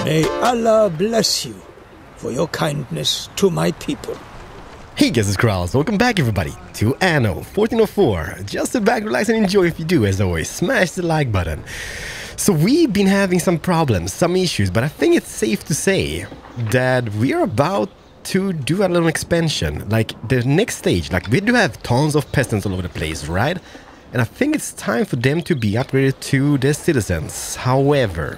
May Allah bless you for your kindness to my people. Hey guys, it's Keralis. Welcome back everybody to Anno 1404. Just sit back, relax and enjoy. If you do, as always, smash the like button. So we've been having some problems, some issues, but I think it's safe to say that we are about to do a little expansion. Like the next stage, like we do have tons of peasants all over the place, right? And I think it's time for them to be upgraded to the citizens. However,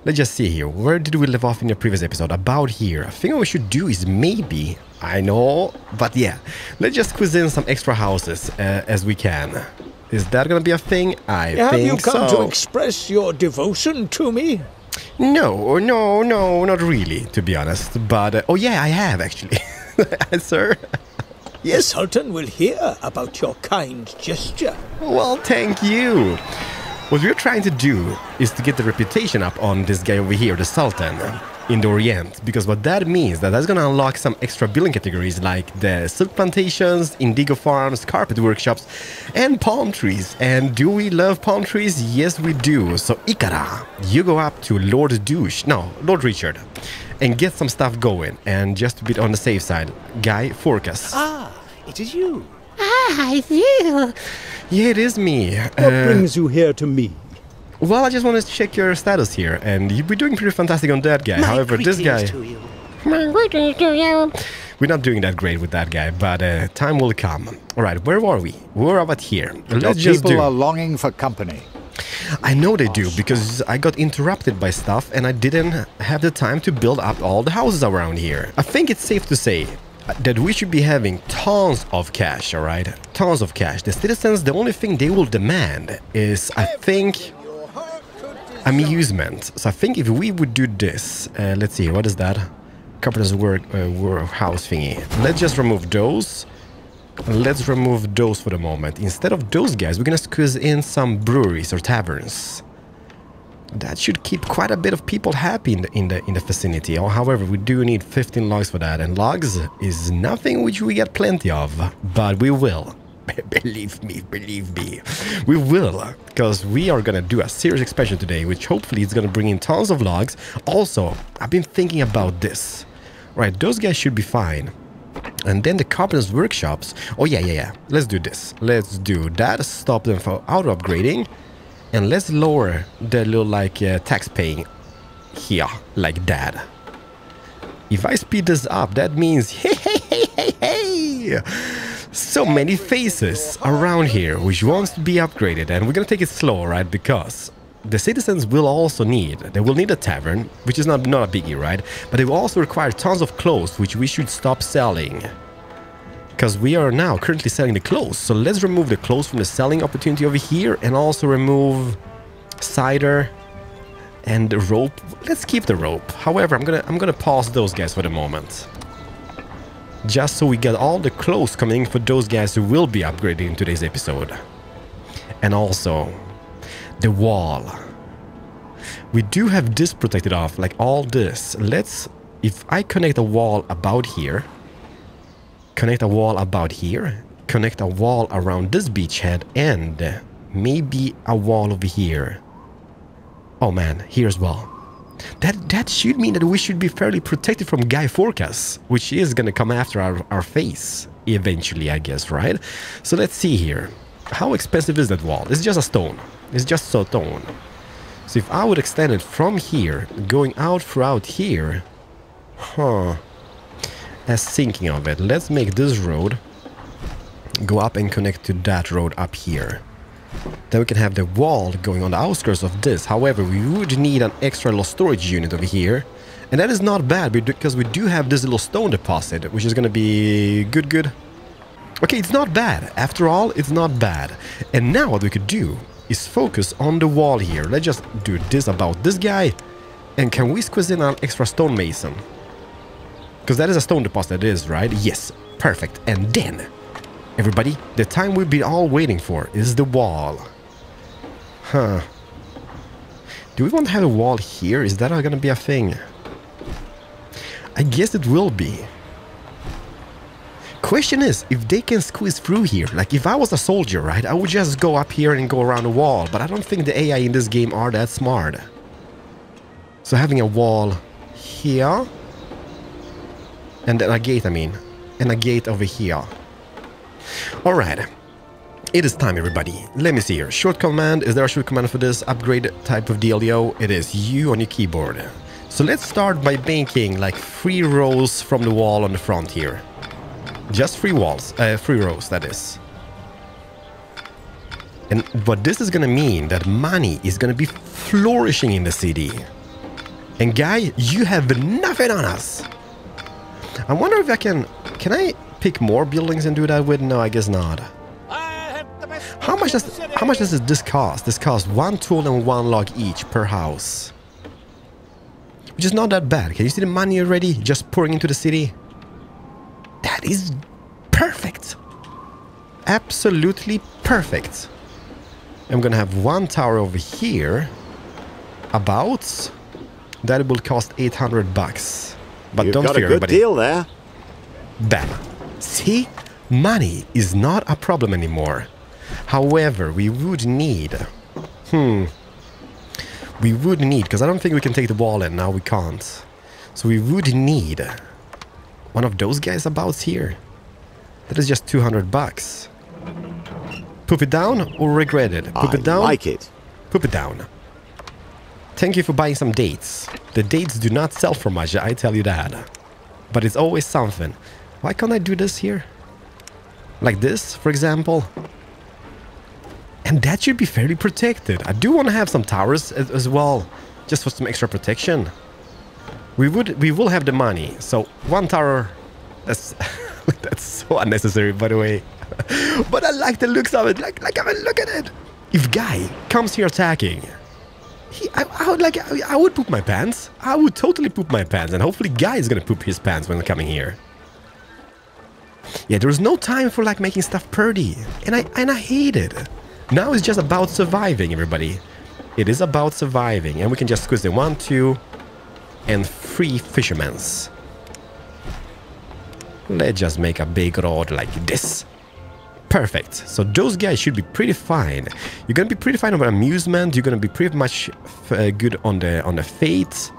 let's just see here. Where did we leave off in the previous episode? About here. I think what we should do is maybe... I know, but yeah. Let's just squeeze in some extra houses as we can. Is that gonna be a thing? I think so. Have you come to express your devotion to me? No, not really, to be honest. But, oh yeah, I have actually. Sir. Yes. The Sultan will hear about your kind gesture. Well, thank you. What we're trying to do is to get the reputation up on this guy over here, the Sultan, in the Orient. Because what that means, that's going to unlock some extra building categories like the silk plantations, indigo farms, carpet workshops, and palm trees. And do we love palm trees? Yes, we do. So Ikara, you go up to Lord Richard, and get some stuff going. And just a bit on the safe side, Guy Forcas. Ah, it is you. Ah, it's you. Yeah, it is me. What brings you here to me? Well, I just want to check your status here, and you've been doing pretty fantastic on that guy. However, this guy... My greetings to you. We're not doing that great with that guy, but time will come. Alright, where were we? We're about here. Let's just people are longing for company. I know they do, because I got interrupted by stuff, and I didn't have the time to build up all the houses around here. I think it's safe to say that we should be having tons of cash, alright? Tons of cash. The citizens, the only thing they will demand is, I think, amusement. So I think if we would do this, let's see, what is that? Carpenter's warehouse thingy. Let's just remove those. Let's remove those for the moment. Instead of those guys, we're gonna squeeze in some breweries or taverns. That should keep quite a bit of people happy in the vicinity. However, we do need 15 logs for that, and logs is nothing which we get plenty of, but we will. Believe me, we will, because we are gonna do a serious expansion today, which hopefully is gonna bring in tons of logs. Also, I've been thinking about this. Right, those guys should be fine. And then the carpenter's workshops. Oh yeah. Let's do this. Let's do that. Stop them from auto upgrading. And let's lower the little tax paying here, like that. If I speed this up, that means hey, so many faces around here which wants to be upgraded, and we're gonna take it slow, right? Because the citizens will also need, they will need a tavern, which is not a biggie, right? But they will also require tons of clothes, which we should stop selling. Because we are now currently selling the clothes. So let's remove the clothes from the selling opportunity over here, and also remove cider and the rope. Let's keep the rope. However, I'm gonna pause those guys for the moment. Just so we get all the clothes coming in for those guys who will be upgrading in today's episode. And also the wall. We do have this protected off, like all this. If I connect a wall about here, connect a wall about here, connect a wall around this beachhead, and maybe a wall over here. Oh man, here as well. That should mean that we should be fairly protected from Guy Forcas, which is gonna come after our face eventually, I guess, right? So let's see here. How expensive is that wall? It's just a stone. It's just stone. So if I would extend it from here, going out throughout here, as thinking of it, let's make this road go up and connect to that road up here. Then we can have the wall going on the outskirts of this. However, we would need an extra little storage unit over here. And that is not bad, because we do have this little stone deposit, which is going to be good. Okay, it's not bad. After all, it's not bad. And now what we could do is focus on the wall here. Let's just do this about this guy. And can we squeeze in an extra stonemason? Because that is a stone deposit, it is, right? Yes, perfect. And then, everybody, the time we've been all waiting for is the wall. Do we want to have a wall here? Is that going to be a thing? I guess it will be. Question is, if they can squeeze through here. Like, if I was a soldier, right, I would just go up here and go around the wall. But I don't think the AI in this game are that smart. So having a wall here. And then a gate, I mean. And a gate over here. Alright. It is time, everybody. Let me see here. Short command. Is there a short command for this upgrade type of dealio? It is U on your keyboard. So let's start by making like 3 rows from the wall on the front here. Just 3 walls. 3 rows, that is. And what this is gonna mean that money is gonna be flourishing in the city. And guy, you have nothing on us. I wonder if I can I pick more buildings and do that with? No, I guess not. How much does this cost? This costs 1 tool and 1 log each per house. Which is not that bad. Can you see the money already just pouring into the city? That is perfect. Absolutely perfect. I'm gonna have 1 tower over here. About that will cost 800 bucks. But don't fear, everybody. You've got a good deal there. Bam. See? Money is not a problem anymore. However, we would need... We would need... Because I don't think we can take the wall in. Now we can't. So we would need... one of those guys abouts here. That is just 200 bucks. Poop it down or regret it? Poop it down? I like it. Poop it down. Thank you for buying some dates. The dates do not sell for much, I tell you that. But it's always something. Why can't I do this here? Like this, for example. And that should be fairly protected. I do want to have some towers as well. Just for some extra protection. We will have the money. So 1 tower... That's, that's so unnecessary, by the way. But I like the looks of it. Like I mean, look at it. If guy comes here attacking... I would poop my pants. I would totally poop my pants. And hopefully guy is gonna poop his pants when coming here. Yeah, there's no time for like making stuff pretty. And I hate it. Now it's just about surviving, everybody. It is about surviving. And we can just squeeze in 1, 2, and 3 fishermen's. Let's just make a big rod like this. Perfect. So those guys should be pretty fine. You're gonna be pretty fine on amusement. You're gonna be pretty much good on the fate.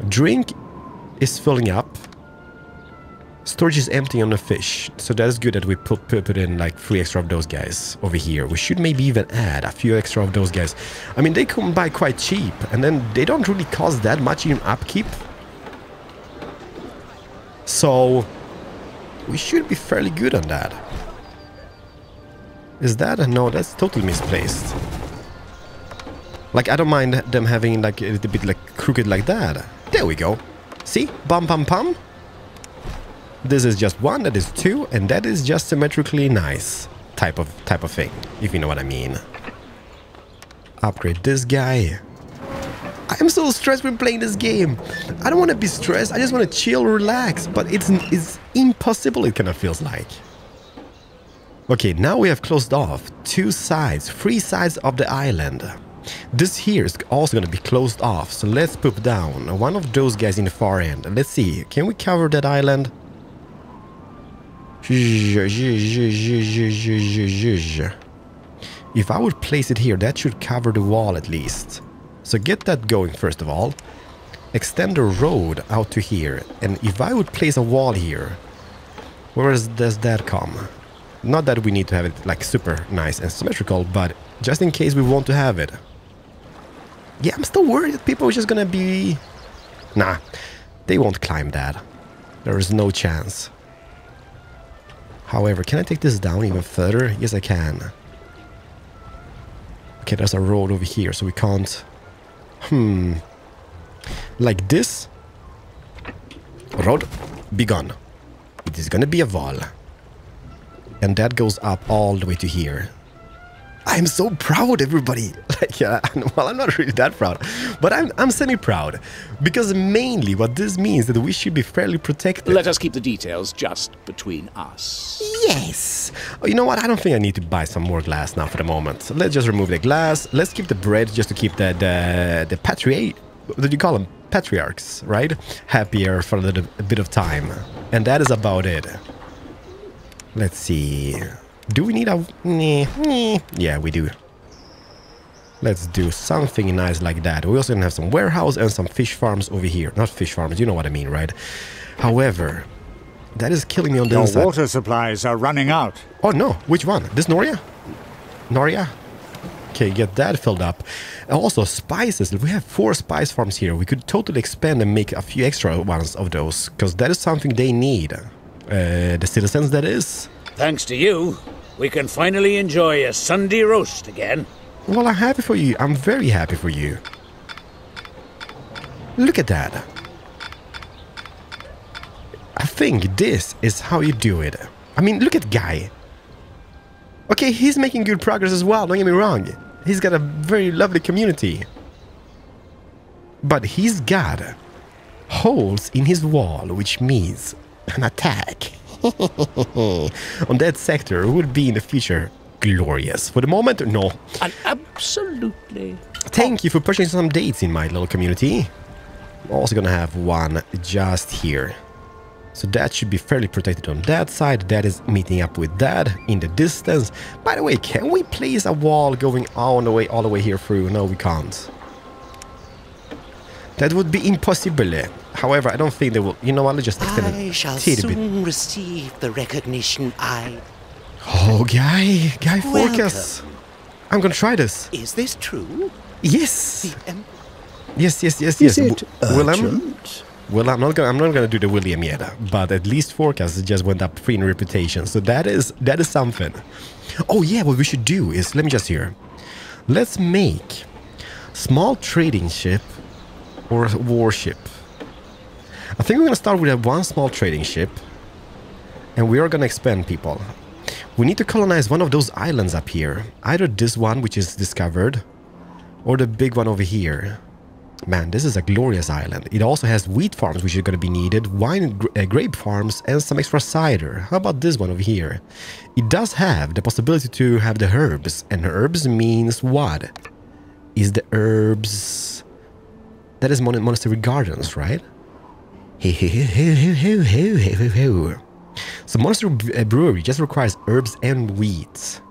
Drink is filling up. Storage is empty on the fish. So that is good that we put in like 3 extra of those guys over here. We should maybe even add a few extra of those guys. I mean, they come by quite cheap. And then they don't really cost that much in upkeep. So we should be fairly good on that. Is that? No, that's totally misplaced. Like, I don't mind them having like a little bit like crooked like that. There we go. See? Bum pum pum. This is just 1, that is 2, and that is just symmetrically nice type of thing, if you know what I mean. Upgrade this guy. I'm so stressed when playing this game. I don't want to be stressed. I just want to chill, relax. But it's impossible, it kind of feels like. Okay, now we have closed off 2 sides, 3 sides of the island. This here is also going to be closed off. So let's put down one of those guys in the far end. Let's see. Can we cover that island? If I would place it here, that should cover the wall at least. So get that going first of all. Extend the road out to here. And if I would place a wall here, where does that come? Not that we need to have it like super nice and symmetrical, but just in case we want to have it. Yeah, I'm still worried that people are just gonna be... Nah, they won't climb that. There is no chance. However, can I take this down even further? Yes, I can. Okay, there's a road over here, so we can't... Like this. Road, be gone. It is gonna be a wall. And that goes up all the way to here. I'm so proud, everybody. Like, yeah, well, I'm not really that proud, but I'm semi-proud. Because mainly what this means that we should be fairly protected. Let us keep the details just between us. Yes! Oh, you know what? I don't think I need to buy some more glass now for the moment. So let's just remove the glass. Let's keep the bread just to keep the what did you call them? Patriarchs, right? Happier for a bit of time. And that is about it. Let's see. Do we need a... Yeah, we do. Let's do something nice like that. We also gonna have some warehouse and some fish farms over here. Not fish farms, you know what I mean, right? However, that is killing me on the Your inside. water supplies are running out. Oh no, which one? This Noria? Noria? Okay, get that filled up. And also spices. We have 4 spice farms here. We could totally expand and make a few extra ones of those, because that is something they need. The citizens, that is. Thanks to you, we can finally enjoy a Sunday roast again. Well, I'm happy for you. I'm very happy for you. Look at that. I think this is how you do it. I mean, look at Guy. Okay, he's making good progress as well, don't get me wrong. He's got a very lovely community. But he's got holes in his wall, which means an attack on that sector would be in the future glorious. For the moment, no. And absolutely. Thank you for pushing some dates in my little community. I'm also gonna have one just here. So that should be fairly protected on that side. That is meeting up with that in the distance. By the way, can we place a wall going all the way here through? No, we can't. That would be impossible. However, I don't think they will. You know what? Let's just extend it. I shall a bit. soon receive the recognition I... Oh, Guy Focus. I'm gonna try this. Is this true? Yes. The Yes. Is it Willem? urgent? Well, I'm not gonna do the William yet, but at least Forecast just went up 3 in reputation, so that is something. Oh yeah, what we should do is, let me just hear. Let's make small trading ship or warship. I think we're gonna start with one small trading ship, and we are gonna expand people. We need to colonize one of those islands up here, either this one which is discovered, or the big one over here. Man, this is a glorious island. It also has wheat farms, which are going to be needed, wine grape farms, and some extra cider. How about this one over here? It does have the possibility to have the herbs, and herbs means what? Is the herbs... That is monastery gardens, right? So monastery brewery just requires herbs and wheat.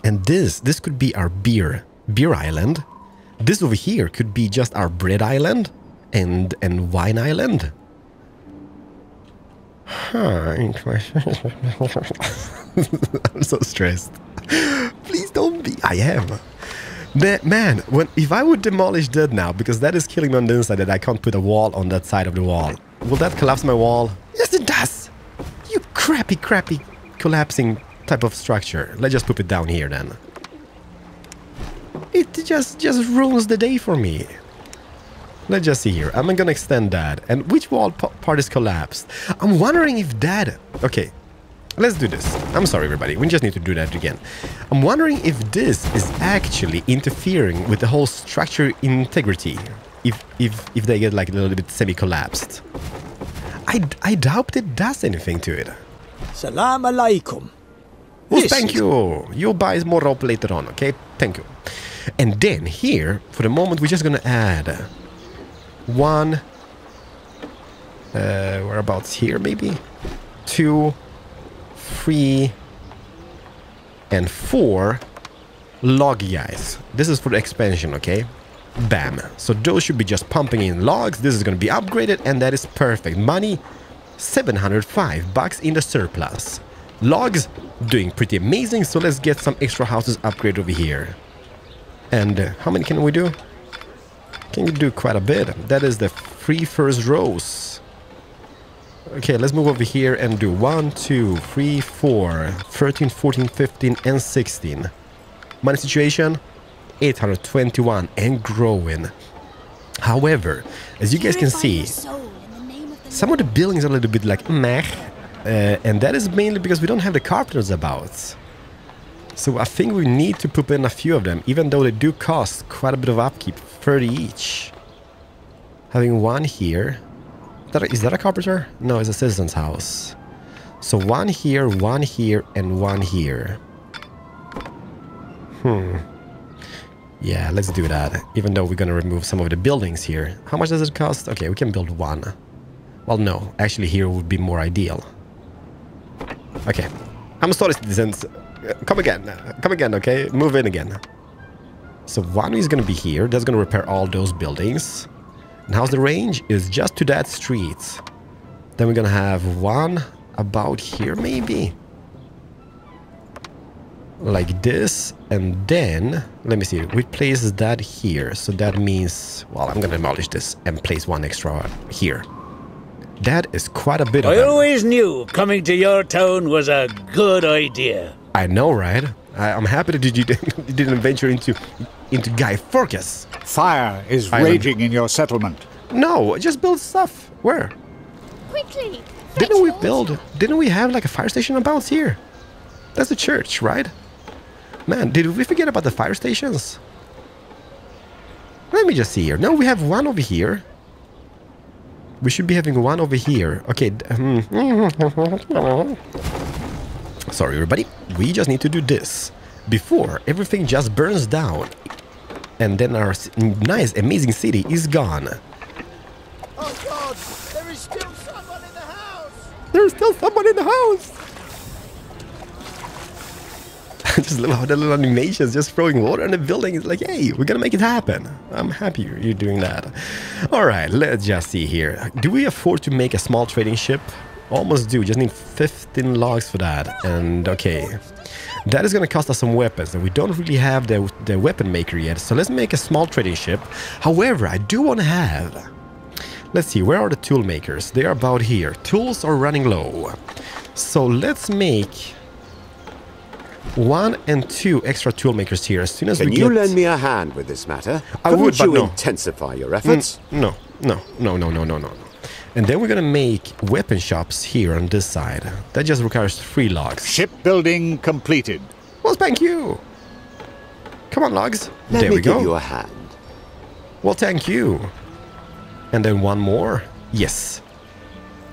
And this could be our beer island. This over here could be just our bread island and wine island. Huh, interesting. I'm so stressed. Please don't be. I am. Man, if I would demolish that now, because that is killing me on the inside, that I can't put a wall on that side of the wall. Will that collapse my wall? Yes, it does. You crappy collapsing type of structure. Let's just put it down here then. It just ruins the day for me. Let's just see here. I'm gonna extend that. And which wall part is collapsed? I'm wondering if that... Okay, let's do this. I'm sorry, everybody. We just need to do that again. I'm wondering if this is actually interfering with the whole structure integrity. If they get like a little bit semi-collapsed. I doubt it does anything to it. Salam alaikum. Well, thank you. You'll buy more rope later on, okay? Thank you. And then here, for the moment, we're just gonna add one, whereabouts here maybe, 2, 3, and 4 log guys. This is for the expansion, okay? Bam. So those should be just pumping in logs. This is gonna be upgraded, and that is perfect. Money, $705 in the surplus. Logs, doing pretty amazing, so let's get some extra houses upgraded over here. And how many can we do? Can you do quite a bit? That is the 3 first rows. Okay, let's move over here and do 1, 2, 3, 4, 13, 14, 15, and 16. Money situation, 821 and growing. However, as you guys can see, some of the buildings are a little bit like meh. And that is mainly because we don't have the carpenters about. So I think we need to put in a few of them, even though they do cost quite a bit of upkeep, 30 each. Having one here. Is that a carpenter? No, it's a citizen's house. So one here, and one here. Yeah, let's do that. Even though we're gonna remove some of the buildings here. How much does it cost? Okay, we can build one. Well, no, actually here would be more ideal. Okay, I'm sorry, citizens. Come again, okay? Move in again. So one is gonna be here. That's gonna repair all those buildings. And how's the range? Is just to that street. Then we're gonna have one about here, maybe. Like this, and then let me see, we place that here, so that means, well, I'm gonna demolish this and place one extra here. That is quite a bit of I them. always knew coming to your town was a good idea. I know, right? I'm happy that you didn't venture into Guy Fawkes. Fire is raging in your settlement. No, just build stuff. Where? Quickly! Didn't we have like a fire station about here? That's the church, right? Man, did we forget about the fire stations? Let me just see here. No, we have one over here. We should be having one over here. Okay. Sorry, everybody. We just need to do this before everything just burns down. And then our nice, amazing city is gone. Oh God! There is still someone in the house! There's still someone in the house! Just love how the little animations just throwing water in the building. It's like, hey, we're gonna make it happen. I'm happy you're doing that. Alright, let's just see here. Do we afford to make a small trading ship? Almost do. Just need 15 logs for that. And okay, that is gonna cost us some weapons, and we don't really have the weapon maker yet. So let's make a small trading ship. However, I do want to have... Let's see, where are the tool makers? They are about here. Tools are running low. So let's make 1 and 2 extra tool makers here as soon as we get... Can you lend me a hand with this matter? I would, but you no. Intensify your efforts? No. And then we're gonna make weapon shops here on this side. That just requires 3 logs. Shipbuilding completed. Well, thank you. Come on, logs. Let There me we go. give you a hand. Well, thank you. And then one more. Yes.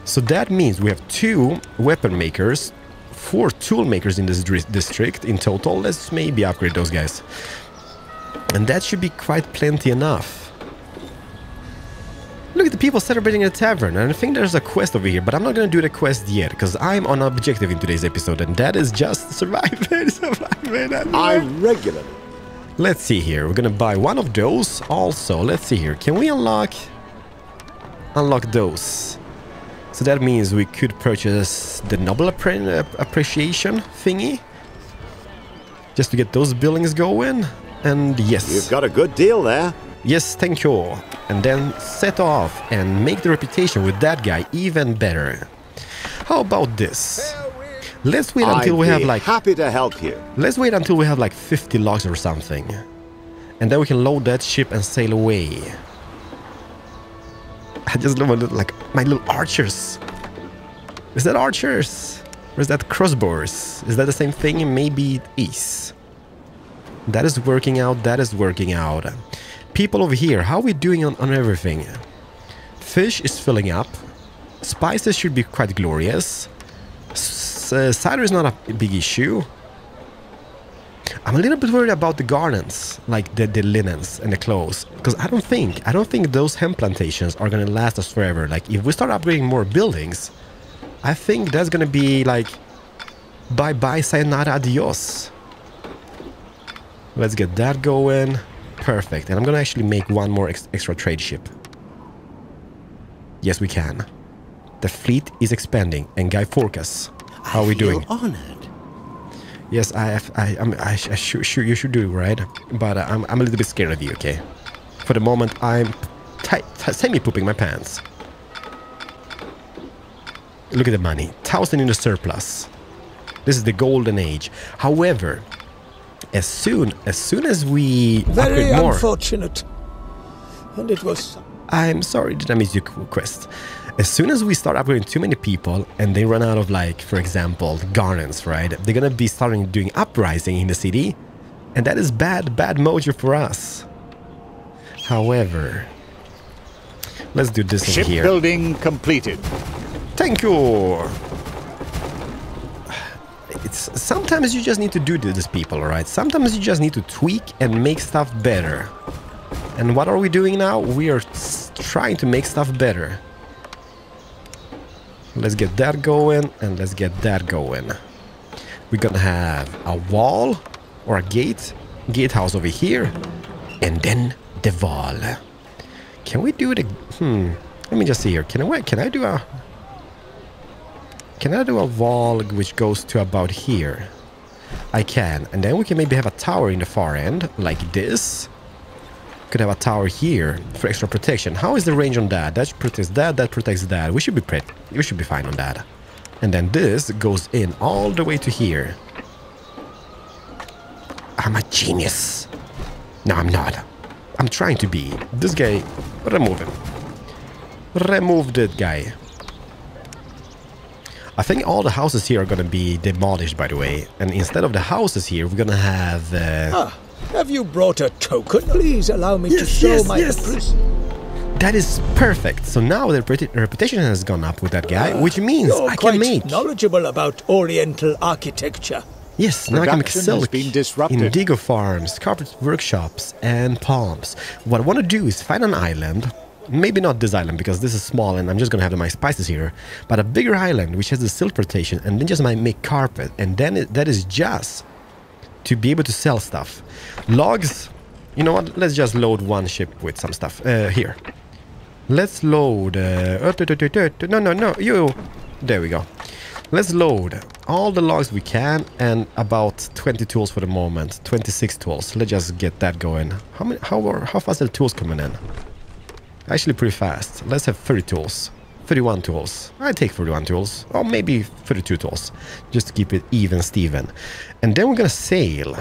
So that means we have 2 weapon makers, 4 tool makers in this district in total. Let's maybe upgrade those guys. And that should be quite plenty enough. Look at the people celebrating in the tavern, and I think there's a quest over here, but I'm not gonna do the quest yet, because I'm on objective in today's episode, and that is just survive it. I regularly. Let's see here, we're gonna buy one of those. Also, let's see here, can we unlock those? So that means we could purchase the noble appreciation thingy, just to get those buildings going. And yes, You've got a good deal there. yes, thank you. And then set off and make the reputation with that guy even better. How about this? Let's wait until we have like... happy to help you. Let's wait until we have like 50 logs or something. And then we can load that ship and sail away. I just love like my little archers. Is that archers? Or is that crossbows? Is that the same thing? Maybe it is. That is working out. That is working out. People over here, how are we doing on everything? Fish is filling up. Spices should be quite glorious. Cider is not a big issue. I'm a little bit worried about the gardens, like the linens and the clothes, because I don't think those hemp plantations are gonna last us forever. Like if we start upgrading more buildings, I think that's gonna be like bye bye, sayonara, adios. Let's get that going. Perfect. And I'm gonna actually make one more extra trade ship. Yes, we can. The fleet is expanding, and Guy Fawkes, how are we doing? I feel honored. Yes, you should do right, but I'm a little bit scared of you. Okay, for the moment I'm semi-pooping my pants. Look at the money, 1,000 in the surplus. This is the golden age. However, as soon as we Very upgrade more, unfortunate. And it was... I'm sorry, did I miss your quest? As soon as we start upgrading too many people and they run out of, like, for example, gardens, right? They're gonna be starting doing uprising in the city, and that is bad mojo for us. However, let's do this over here. Shipbuilding completed. Thank you. Sometimes you just need to do this, people, alright? Sometimes you just need to tweak and make stuff better. And what are we doing now? We are trying to make stuff better. Let's get that going, and let's get that going. We're gonna have a wall or a gatehouse over here. And then the wall. Can we do the... Let me just see here. Can I do a... Can I do a wall which goes to about here? I can. And then we can maybe have a tower in the far end, like this. Could have a tower here for extra protection. How is the range on that? That protects that, that protects that. We should be fine on that. And then this goes in all the way to here. I'm a genius. No, I'm not. I'm trying to be. This guy, remove him. Remove that guy. I think all the houses here are gonna be demolished, by the way. And instead of the houses here, we're gonna have... Have you brought a token? Please allow me to show my appreciation. That is perfect. So now the reputation has gone up with that guy, which means I can make... You're knowledgeable about Oriental architecture. Yes, now I can make Production silk, has been disrupted. indigo farms, carpet workshops, and palms. What I want to do is find an island. Maybe not this island, because this is small and I'm just going to have my spices here. But a bigger island, which has the silk rotation, and then just might make carpet. And then that is just to be able to sell stuff. Logs, you know what? Let's just load one ship with some stuff. Here. Let's load... No, you... There we go. Let's load all the logs we can and about 20 tools for the moment. 26 tools. Let's just get that going. How fast are the tools coming in? Actually pretty fast. Let's have 30 tools. 31 tools. I take 31 tools. Or maybe 32 tools. Just to keep it even Steven. And then we're gonna sail.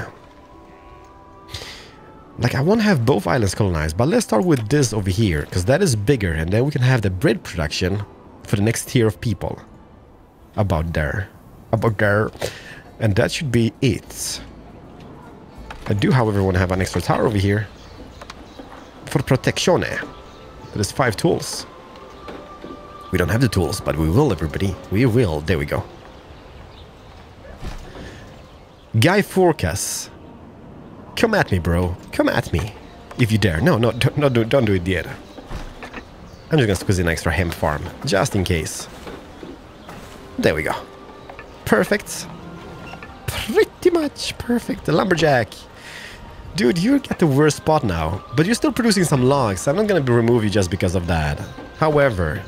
Like, I want to have both islands colonized, but let's start with this over here, because that is bigger, and then we can have the bread production for the next tier of people. About there. And that should be it. I do, however, want to have an extra tower over here. For protection. That is 5 tools. We don't have the tools, but we will, everybody. We will. There we go. Guy Forecast. Come at me, bro. Come at me. If you dare. No, don't do it yet. I'm just gonna squeeze in an extra hemp farm. Just in case. There we go. Perfect. Pretty much perfect. The lumberjack. Dude, you're at the worst spot now. But you're still producing some logs. I'm not gonna remove you just because of that. However,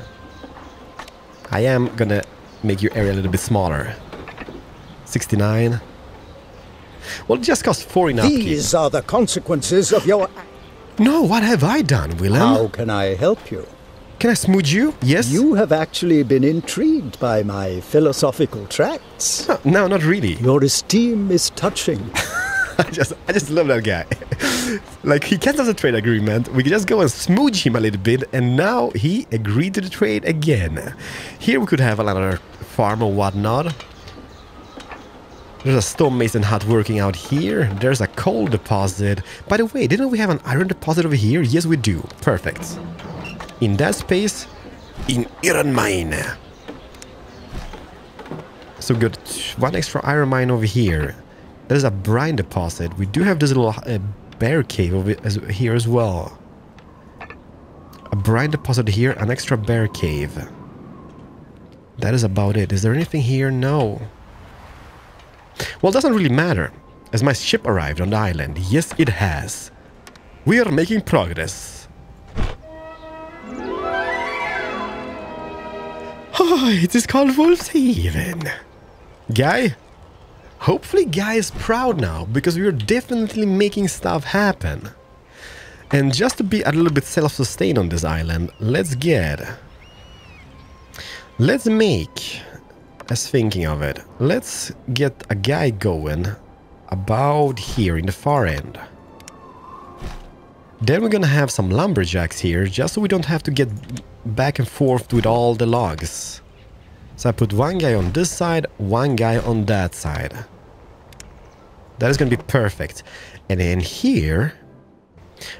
I am gonna make your area a little bit smaller. 69. Well, it just costs 4 in upkeep. These are the consequences of your... No, what have I done, Willem? How can I help you? Can I smooch you? Yes? You have actually been intrigued by my philosophical tracts. No, not really. Your esteem is touching. I just love that guy. Like, he cancels the trade agreement. We can just go and smooch him a little bit, and now he agreed to the trade again. Here we could have another farm or whatnot. There's a stonemason hut working out here. There's a coal deposit. By the way, didn't we have an iron deposit over here? Yes, we do. Perfect. In that space, in iron mine. So we got 1 extra iron mine over here. There's a brine deposit. We do have this little bear cave over here as well. A brine deposit here, an extra bear cave. That is about it. Is there anything here? No. Well, it doesn't really matter, as my ship arrived on the island. Yes, it has. We are making progress. Oh, it is called Wolfshaven. Guy? Hopefully Guy is proud now, because we are definitely making stuff happen. And just to be a little bit self-sustained on this island, let's make... As thinking of it, let's get a guy going about here in the far end. Then we're gonna have some lumberjacks here, just so we don't have to get back and forth with all the logs. So I put 1 guy on this side, 1 guy on that side. That is gonna be perfect. And then here,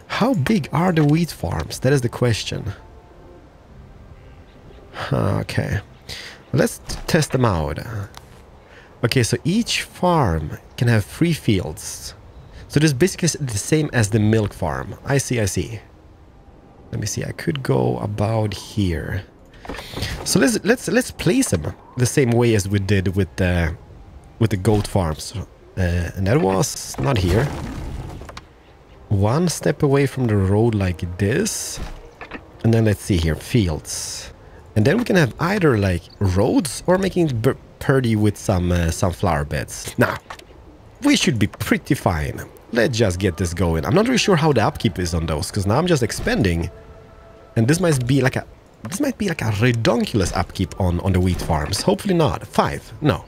how big are the wheat farms? That is the question. Okay. Let's test them out. Okay, so each farm can have 3 fields. So this is basically the same as the milk farm. I see. Let me see. I could go about here. So let's place them the same way as we did with the goat farms. And that was not here. one step away from the road like this. And then let's see here, fields. And then we can have either like roads or making it pretty with some flower beds. Now, we should be pretty fine. Let's just get this going. I'm not really sure how the upkeep is on those, because now I'm just expanding. And this might be like a redonkulous upkeep on the wheat farms. Hopefully not. 5. No.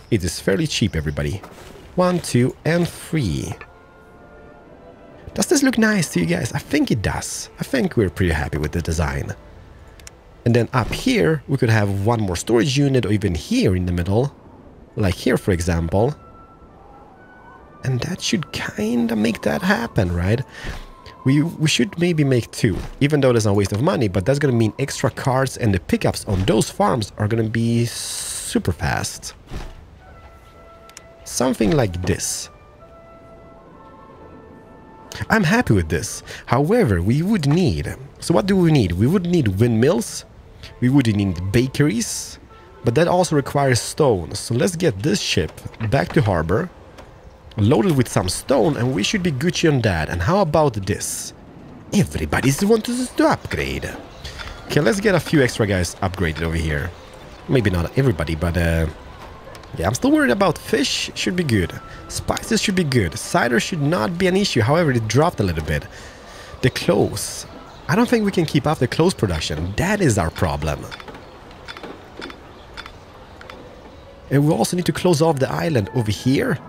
It is fairly cheap, everybody. 1, 2, and 3. Does this look nice to you guys? I think it does. I think we're pretty happy with the design. And then up here, we could have one more storage unit, or even here in the middle. Like here, for example. And that should kind of make that happen, right? We should maybe make 2, even though there's no waste of money, but that's going to mean extra carts, and the pickups on those farms are going to be super fast. Something like this. I'm happy with this. However, we would need... So what do we need? We would need windmills. We would need bakeries. But that also requires stone. So let's get this ship back to harbor. Loaded with some stone, and we should be Gucci on that. And how about this? Everybody's wants to upgrade. Okay, let's get a few extra guys upgraded over here. Maybe not everybody, but yeah, I'm still worried about fish. Should be good. Spices should be good. Cider should not be an issue. However, it dropped a little bit. The clothes. I don't think we can keep up the clothes production. That is our problem. And we also need to close off the island over here.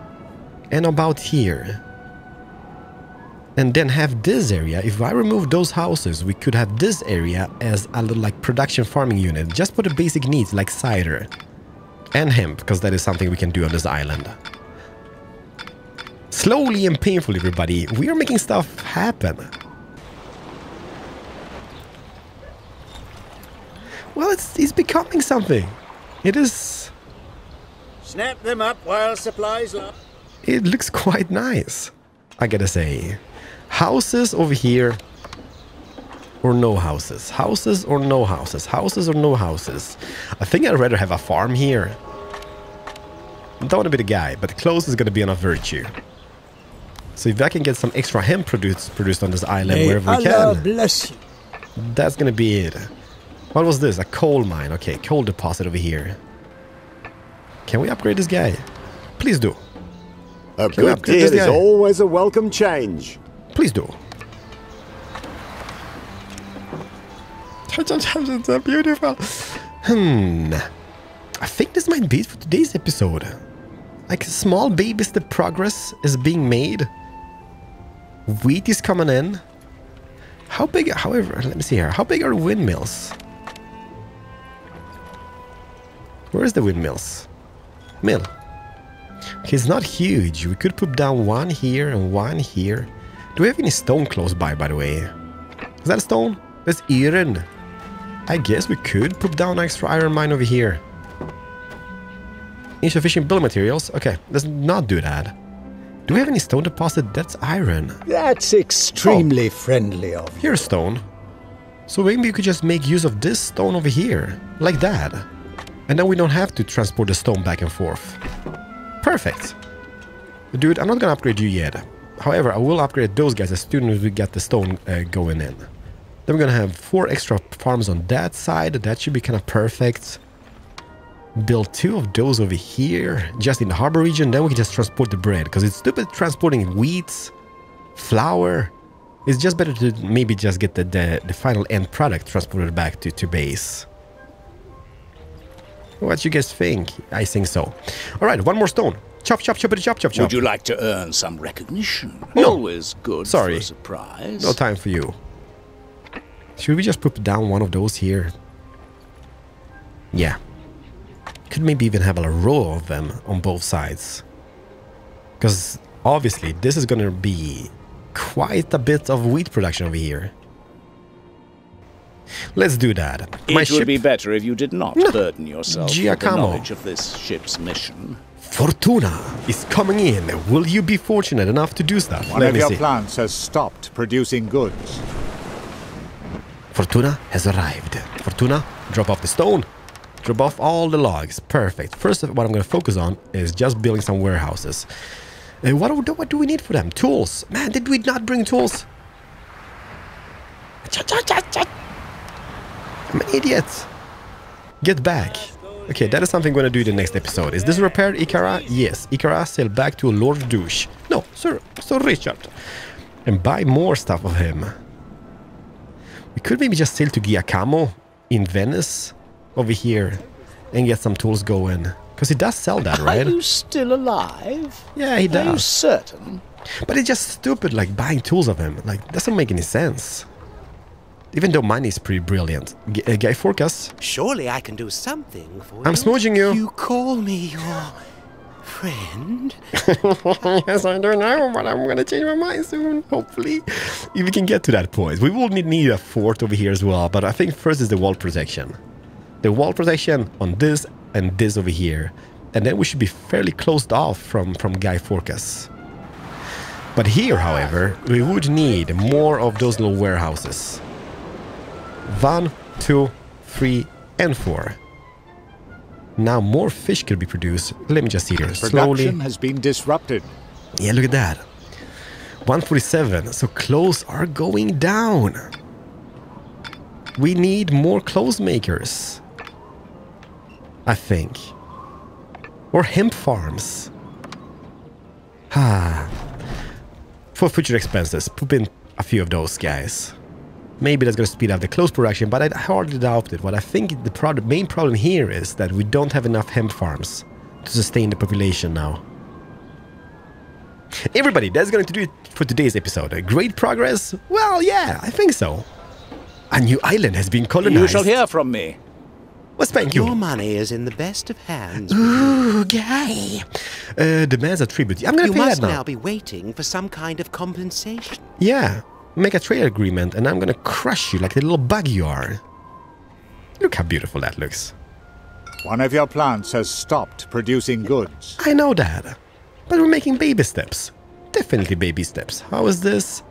And about here. And then have this area. If I remove those houses, we could have this area as a little like production farming unit. Just for the basic needs like cider. And hemp, because that is something we can do on this island. Slowly and painfully, everybody, we are making stuff happen. Well, it's becoming something. It is... Snap them up while supplies last. It looks quite nice, I gotta say. Houses over here, or no houses. Houses or no houses. Houses or no houses. I think I'd rather have a farm here. I don't want to be the guy, but close is gonna be on a virtue. So if I can get some extra hemp produced on this island wherever we can, bless you. that's gonna be it. What was this? A coal mine. Okay, coal deposit over here. Can we upgrade this guy? Please do. A good deal is always a welcome change. Please do. So beautiful. I think this might be it for today's episode. Like small baby step progress is being made. Wheat is coming in. How big, however, let me see here. How big are windmills? Where is the windmills? Mill. Okay, it's not huge. We could put down one here and one here. Do we have any stone close by the way? Is that a stone? That's iron. I guess we could put down an extra iron mine over here. Insufficient building materials? Okay, let's not do that. Do we have any stone deposit? That's iron. That's extremely friendly of you. Here's stone. So maybe you could just make use of this stone over here. Like that. And then we don't have to transport the stone back and forth. Perfect. Dude, I'm not gonna upgrade you yet. However, I will upgrade those guys as soon as we get the stone going in. Then we're gonna have 4 extra farms on that side. That should be kind of perfect. Build 2 of those over here, just in the harbor region. Then we can just transport the bread, because it's stupid transporting wheat, flour. It's just better to maybe just get the final end product transported back to base. What you guys think? I think so. All right, one more stone. Chop, chop, chop, chop, chop, chop. Would you like to earn some recognition? No. Always good Sorry. for a surprise. No time for you. Should we just put down one of those here? Yeah. Could maybe even have a row of them on both sides. Because obviously this is going to be quite a bit of wheat production over here. Let's do that. It would be better if you did not burden yourself with the Giacomo. knowledge of this ship's mission. Fortuna is coming in. Will you be fortunate enough to do stuff? One of your plants has stopped producing goods. Fortuna has arrived. Fortuna, drop off the stone. Drop off all the logs. Perfect. First, what I'm going to focus on is just building some warehouses. What do we need for them? Tools. Man, did we not bring tools? I'm an idiot. Get back. Okay, that is something I'm going to do in the next episode. Is this repaired, Ikara? Yes. Ikara, sail back to Lord Douche. No, Sir Richard. And buy more stuff of him. We could maybe just sail to Giacomo in Venice over here and get some tools going. Because he does sell that, right? Are you still alive? Yeah, he does. Are you certain? But it's just stupid, like, buying tools of him. Like, doesn't make any sense. Even though money is pretty brilliant. Guy Forcas. Surely I can do something for you. I'm smooching you. You call me your friend? Yes, I don't know, but I'm gonna change my mind soon, hopefully. If we can get to that point. We will need a fort over here as well, but I think first is the wall protection. The wall protection on this and this over here. And then we should be fairly closed off from Guy Forcas. But here, however, we would need more of those little warehouses. 1, 2, 3, and 4. Now more fish could be produced. Let me just see here. Slowly. Production has been disrupted. Yeah, look at that. 147. So clothes are going down. We need more clothes makers, I think. Or hemp farms. For future expenses, put in a few of those guys. Maybe that's going to speed up the clothes production, but I hardly doubt it. What I think the main problem here is that we don't have enough hemp farms to sustain the population now. Everybody, that's going to do it for today's episode. Great progress? Well, yeah, I think so. A new island has been colonized. You shall hear from me. Well, thank you. Your money is in the best of hands. Ooh, Guy. Demands a tribute. I'm going to pay that now. You must now be waiting for some kind of compensation. Yeah. Make a trade agreement and I'm gonna crush you like the little bug you are. Look how beautiful that looks. One of your plants has stopped producing goods. I know that, but we're making baby steps. Definitely baby steps. How is this?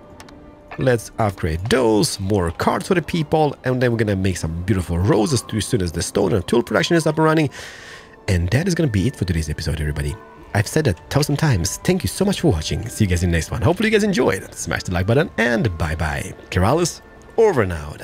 Let's upgrade those, more cards for the people, and then we're gonna make some beautiful roses as soon as the stone and tool production is up and running. And that is gonna be it for today's episode, everybody. I've said that 1,000 times. Thank you so much for watching. See you guys in the next one. Hopefully you guys enjoyed. Smash the like button and bye-bye. Keralis, over and out.